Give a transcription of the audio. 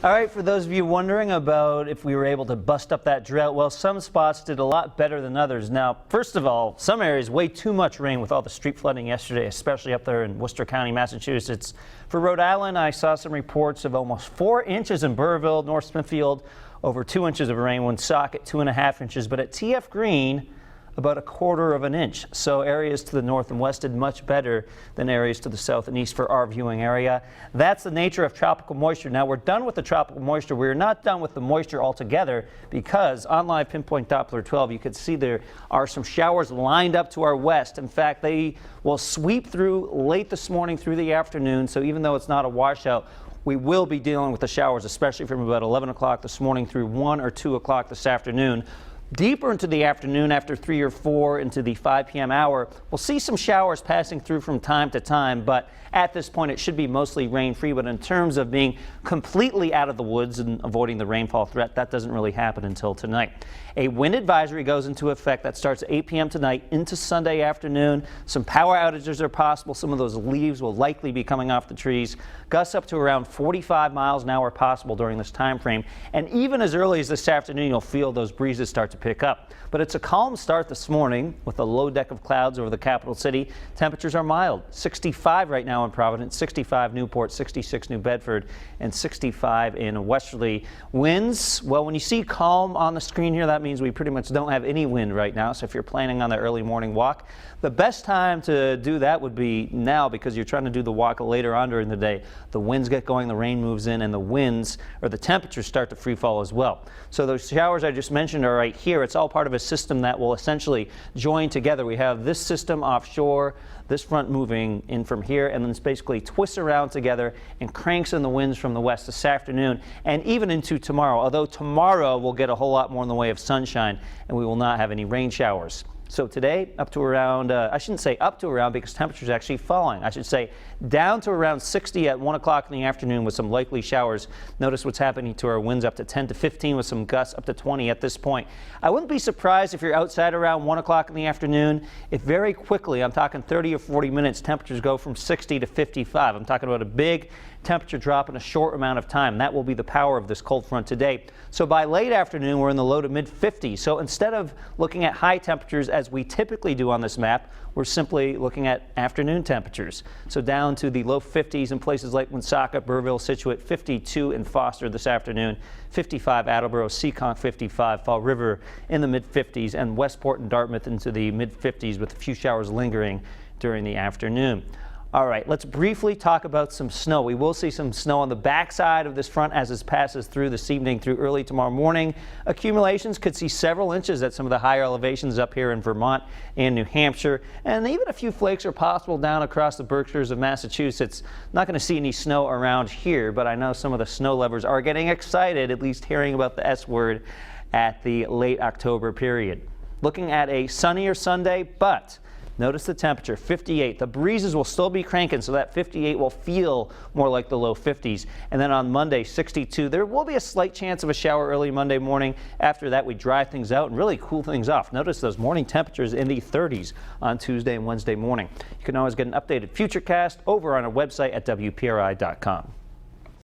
All right, for those of you wondering about if we were able to bust up that drought, well, some spots did a lot better than others. Now, first of all, some areas way too much rain with all the street flooding yesterday, especially up there in Worcester County, Massachusetts. For Rhode Island, I saw some reports of almost 4 inches in Burrillville, North Smithfield, over 2 inches of rain, Woonsocket 2.5 inches, but at TF Green, about 1/4 of an inch. So areas to the north and west did much better than areas to the south and east for our viewing area. That's the nature of tropical moisture. Now we're done with the tropical moisture. We're not done with the moisture altogether because on live Pinpoint Doppler 12, you can see there are some showers lined up to our west. In fact, they will sweep through late this morning through the afternoon. So even though it's not a washout, we will be dealing with the showers, especially from about 11 o'clock this morning through 1 or 2 o'clock this afternoon. Deeper into the afternoon, after 3 or 4 into the 5 p.m. hour, we'll see some showers passing through from time to time, but at this point it should be mostly rain-free. But in terms of being completely out of the woods and avoiding the rainfall threat, that doesn't really happen until tonight. A wind advisory goes into effect that starts at 8 p.m. tonight into Sunday afternoon. Some power outages are possible. Some of those leaves will likely be coming off the trees. Gusts up to around 45 miles an hour possible during this time frame. And even as early as this afternoon, you'll feel those breezes start to pick up. But it's a calm start this morning with a low deck of clouds over the capital city. Temperatures are mild. 65 right now in Providence, 65 Newport, 66 New Bedford, and 65 in Westerly. Winds, well, when you see calm on the screen here, that means we pretty much don't have any wind right now. So if you're planning on the early morning walk, the best time to do that would be now because you're trying to do the walk later on during the day. The winds get going, the rain moves in, and the winds or the temperatures start to free fall as well. So those showers I just mentioned are right here. It's all part of a system that will essentially join together. We have this system offshore, this front moving in from here, and then it's basically twists around together and cranks in the winds from the west this afternoon and even into tomorrow. Although tomorrow we'll get a whole lot more in the way of sunshine and we will not have any rain showers. So today up to around, I shouldn't say up to around because temperatures actually falling. I should say down to around 60 at 1 o'clock in the afternoon with some likely showers. Notice what's happening to our winds up to 10 to 15 with some gusts up to 20 at this point. I wouldn't be surprised if you're outside around 1 o'clock in the afternoon. If very quickly, I'm talking 30 or 40 minutes, temperatures go from 60 to 55. I'm talking about a big temperature drop in a short amount of time. That will be the power of this cold front today. So by late afternoon, we're in the low to mid 50s. So instead of looking at high temperatures as we typically do on this map, we're simply looking at afternoon temperatures. So down to the low 50s in places like Woonsocket, Burrillville, Scituate, 52 in Foster this afternoon, 55 Attleboro, Seekonk 55, Fall River in the mid 50s, and Westport and Dartmouth into the mid 50s with a few showers lingering during the afternoon. All right, let's briefly talk about some snow. We will see some snow on the backside of this front as it passes through this evening through early tomorrow morning. Accumulations could see several inches at some of the higher elevations up here in Vermont and New Hampshire, and even a few flakes are possible down across the Berkshires of Massachusetts. Not going to see any snow around here, but I know some of the snow lovers are getting excited, at least hearing about the S word at the late October period. Looking at a sunnier Sunday, but notice the temperature, 58. The breezes will still be cranking, so that 58 will feel more like the low 50s. And then on Monday, 62. There will be a slight chance of a shower early Monday morning. After that, we dry things out and really cool things off. Notice those morning temperatures in the 30s on Tuesday and Wednesday morning. You can always get an updated Futurecast over on our website at WPRI.com.